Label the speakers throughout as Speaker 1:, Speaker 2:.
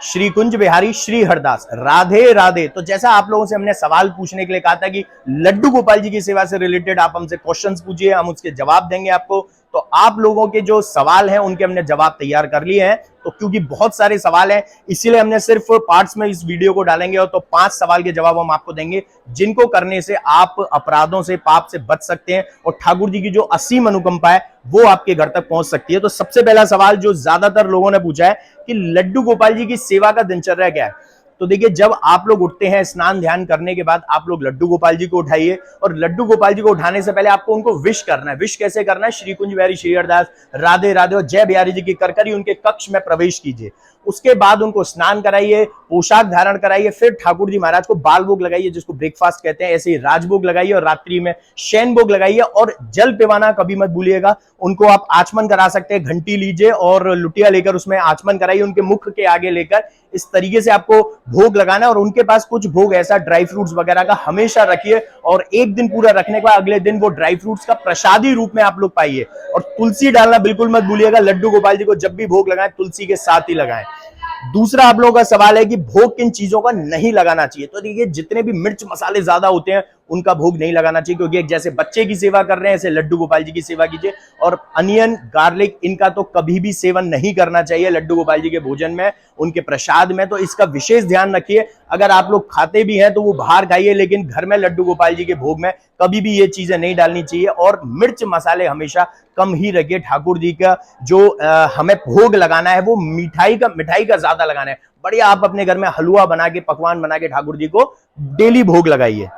Speaker 1: श्री कुंज बिहारी श्री हरदास, राधे राधे। तो जैसा आप लोगों से हमने सवाल पूछने के लिए कहा था कि लड्डू गोपाल जी की सेवा से रिलेटेड आप हमसे क्वेश्चंस पूछिए, हम उसके जवाब देंगे आपको। तो आप लोगों के जो सवाल हैं उनके हमने जवाब तैयार कर लिए हैं। तो क्योंकि बहुत सारे सवाल हैं इसीलिए हमने सिर्फ पार्ट्स में इस वीडियो को डालेंगे। और तो 5 सवाल के जवाब हम आपको देंगे जिनको करने से आप अपराधों से, पाप से बच सकते हैं और ठाकुर जी की जो असीम अनुकंपा है वो आपके घर तक पहुंच सकती है। तो सबसे पहला सवाल जो ज्यादातर लोगों ने पूछा है कि लड्डू गोपाल जी की सेवा का दिनचर्या क्या है। तो देखिए, जब आप लोग उठते हैं स्नान ध्यान करने के बाद आप लोग लड्डू गोपाल जी को उठाइए और लड्डू गोपाल जी को उठाने से पहले आपको उनको विश करना है। विश कैसे करना है? श्री कुंज बिहारी श्री हरदास, राधे राधे और जय बिहारी जी की करकरी उनके कक्ष में प्रवेश कीजिए। उसके बाद उनको स्नान कराइए, पोशाक धारण कराइए, फिर ठाकुर जी महाराज को बाल भोग लगाइए जिसको ब्रेकफास्ट कहते हैं, ऐसे ही राजभोग लगाइए और रात्रि में शयन भोग लगाइए। और जल पिवाना कभी मत भूलिएगा। उनको आप आचमन करा सकते हैं, घंटी लीजिए और लुटिया लेकर उसमें आचमन कराइए, उनके मुख के आगे लेकर इस तरीके से आपको भोग लगाना है। और उनके पास कुछ भोग ऐसा ड्राई फ्रूट्स वगैरह का हमेशा रखिए और एक दिन पूरा रखने के बाद अगले दिन वो ड्राई फ्रूट्स का प्रसादी रूप में आप लोग पाइए। और तुलसी डालना बिल्कुल मत भूलिएगा। लड्डू गोपाल जी को जब भी भोग लगाएं तुलसी के साथ ही लगाएं। दूसरा आप लोगों का सवाल है कि भोग किन चीजों का नहीं लगाना चाहिए। तो देखिए, जितने भी मिर्च मसाले ज्यादा होते हैं उनका भोग नहीं लगाना चाहिए, क्योंकि जैसे बच्चे की सेवा कर रहे हैं ऐसे लड्डू गोपाल जी की सेवा कीजिए। और अनियन, गार्लिक, इनका तो कभी भी सेवन नहीं करना चाहिए लड्डू गोपाल जी के भोजन में, उनके प्रसाद में। तो इसका विशेष ध्यान रखिए। अगर आप लोग खाते भी हैं तो वो बाहर खाइए, लेकिन घर में लड्डू गोपाल जी के भोग में कभी भी ये चीजें नहीं डालनी चाहिए। और मिर्च मसाले हमेशा कम ही रखिए। ठाकुर जी का जो हमें भोग लगाना है वो मिठाई का ज्यादा लगाना है। बढ़िया आप अपने घर में हलवा बना के, पकवान बना के ठाकुर जी को डेली भोग लगाइए।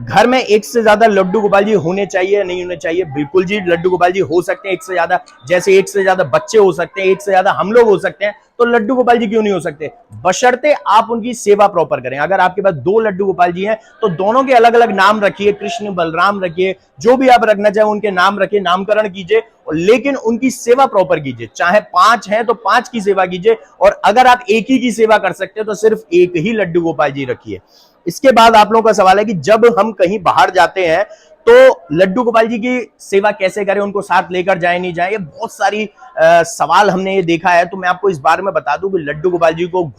Speaker 1: घर में एक से ज्यादा लड्डू गोपाल जी होने चाहिए, नहीं होने चाहिए? बिल्कुल जी, लड्डू गोपाल जी हो सकते हैं एक से ज्यादा। जैसे एक से ज्यादा बच्चे हो सकते हैं, एक से ज्यादा हम लोग हो सकते हैं, तो लड्डू गोपाल जी क्यों नहीं हो सकते? बशर्ते आप उनकी सेवा प्रॉपर करें। अगर आपके पास 2 लड्डू गोपाल जी हैं तो दोनों के अलग अलग नाम रखिए, कृष्ण बलराम रखिए, जो भी आप रखना चाहे उनके नाम रखिए, नामकरण कीजिए, लेकिन उनकी सेवा प्रॉपर कीजिए। चाहे 5 हैं तो 5 की सेवा कीजिए। और अगर आप एक ही की सेवा कर सकते हैं तो सिर्फ एक ही लड्डू गोपाल जी रखिए। इसके बाद आप लोगों का सवाल है कि जब हम कहीं बाहर जाते हैं तो लड्डू गोपाल जी की सेवा कैसे करें, उनको साथ लेकर जाए नहीं जाए? ये बहुत सारी सवाल हमने ये देखा है। तो मैं आपको इस बारे में बता दूं कि लड्डू गोपाल जी को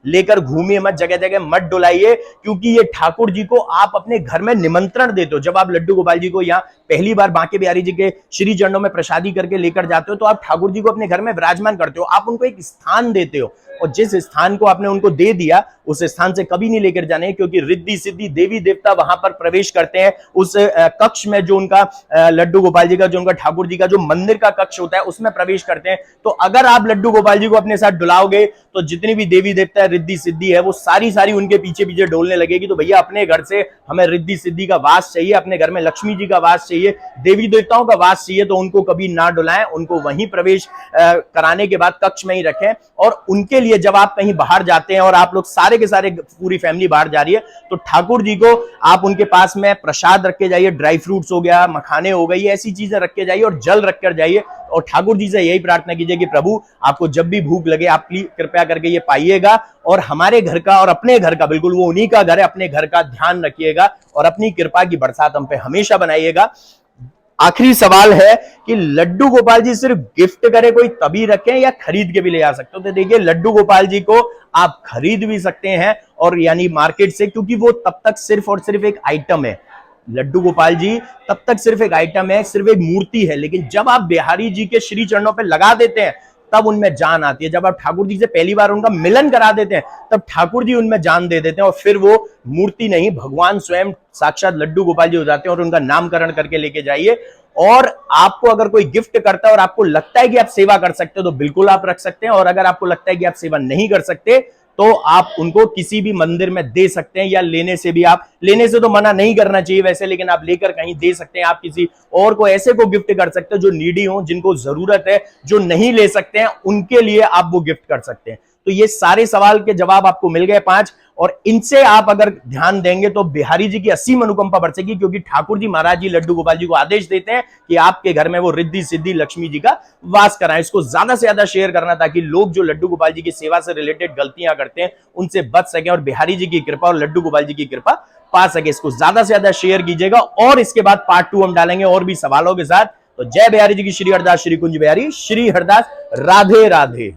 Speaker 1: लेकर घूमिए मत, जगह जगह मत डुलाइए, क्योंकि ये ठाकुर जी को आप अपने घर में निमंत्रण देते हो। जब आप लड्डू गोपाल जी को यहाँ पहली बार बांके बिहारी जी के श्री चरणों में प्रसादी करके लेकर जाते हो तो आप ठाकुर जी को अपने घर में विराजमान करते हो, आप उनको एक स्थान देते हो। और जिस स्थान को आपने उनको दे दिया उस स्थान से कभी नहीं लेकर जाने, क्योंकि रिद्धि सिद्धि देवी देवता वहां पर प्रवेश करते हैं उस कक्ष में, जो उनका लड्डू गोपाल जी का, जो उनका ठाकुर जी का जो मंदिर का कक्ष होता है उसमें प्रवेश करते हैं। तो अगर आप लड्डू गोपाल जी को अपने साथ डुलाओगे तो जितनी भी देवी देवता रिद्धि सिद्धि है वो सारी उनके पीछे पीछे डोलने लगेगी। तो भैया, अपने घर से हमें रिद्धि सिद्धि का वास चाहिए, अपने घर में लक्ष्मी जी का वास चाहिए, देवी देवताओं का वास चाहिए। तो उनको कभी ना डुलाएं, उनको वहीं प्रवेश कराने के बाद कक्ष में ही रखें। और उनके लिए जब आप कहीं बाहर जाते हैं और आप लोग सारे के सारे पूरी फैमिली बाहर जा रही है तो ठाकुर जी को आप उनके पास में प्रसाद रख के जाइए, ड्राई फ्रूट्स हो गया, मखाने हो गई, ऐसी चीजें रख के जाइए और जल रख कर जाइए। और ठाकुर जी से यही प्रार्थना कीजिए कि प्रभु, आपको जब भी भूख लगे आप प्लीज कृपया करके ये पाइएगा और हमारे घर का और अपने घर का, बिल्कुल वो उन्हीं का घर है, अपने घर का ध्यान रखिएगा और अपनी कृपा की बरसात हम पे हमेशा बनाइएगा। आखिरी सवाल है कि लड्डू गोपाल जी सिर्फ गिफ्ट करे कोई तभी रखें या खरीद के भी ले जा सकते हो? तो देखिए, लड्डू गोपाल जी को आप खरीद भी सकते हैं और यानी मार्केट से, क्योंकि वो तब तक सिर्फ और सिर्फ एक आइटम है। लड्डू गोपाल जी तब तक सिर्फ एक आइटम है, सिर्फ एक मूर्ति है। लेकिन जब आप बिहारी जी के श्री चरणों पे लगा देते हैं तब उनमें जान आती है। जब आप ठाकुर जी से पहली बार उनका मिलन करा देते हैं तब ठाकुर जी उनमें जान दे देते हैं और फिर वो मूर्ति नहीं, भगवान स्वयं साक्षात लड्डू गोपाल जी हो जाते हैं। और उनका नामकरण करके लेके जाइए। और आपको अगर कोई गिफ्ट करता है और आपको लगता है कि आप सेवा कर सकते हो तो बिल्कुल आप रख सकते हैं। और अगर आपको लगता है कि आप सेवा नहीं कर सकते तो आप उनको किसी भी मंदिर में दे सकते हैं, या लेने से तो मना नहीं करना चाहिए वैसे, लेकिन आप लेकर कहीं दे सकते हैं। आप किसी और को ऐसे को गिफ्ट कर सकते हैं जो नीडी हो, जिनको जरूरत है, जो नहीं ले सकते हैं, उनके लिए आप वो गिफ्ट कर सकते हैं। तो ये सारे सवाल के जवाब आपको मिल गए 5, और इनसे आप अगर ध्यान देंगे तो बिहारी जी की असीम अनुकंपा बरसेगी, क्योंकि ठाकुर जी महाराज जी लड्डू गोपाल जी को आदेश देते हैं कि आपके घर में वो रिद्धि सिद्धि लक्ष्मी जी का वास कराएं। इसको ज्यादा से ज्यादा शेयर करना ताकि लोग जो लड्डू गोपाल जी की सेवा से रिलेटेड गलतियां करते हैं उनसे बच सकें और बिहारी जी की कृपा और लड्डू गोपाल जी की कृपा पा सके। इसको ज्यादा से ज्यादा शेयर कीजिएगा और इसके बाद पार्ट 2 हम डालेंगे और भी सवालों के साथ। तो जय बिहारी जी की श्री हरदास, श्री कुंज बिहारी श्री हरदास, राधे राधे।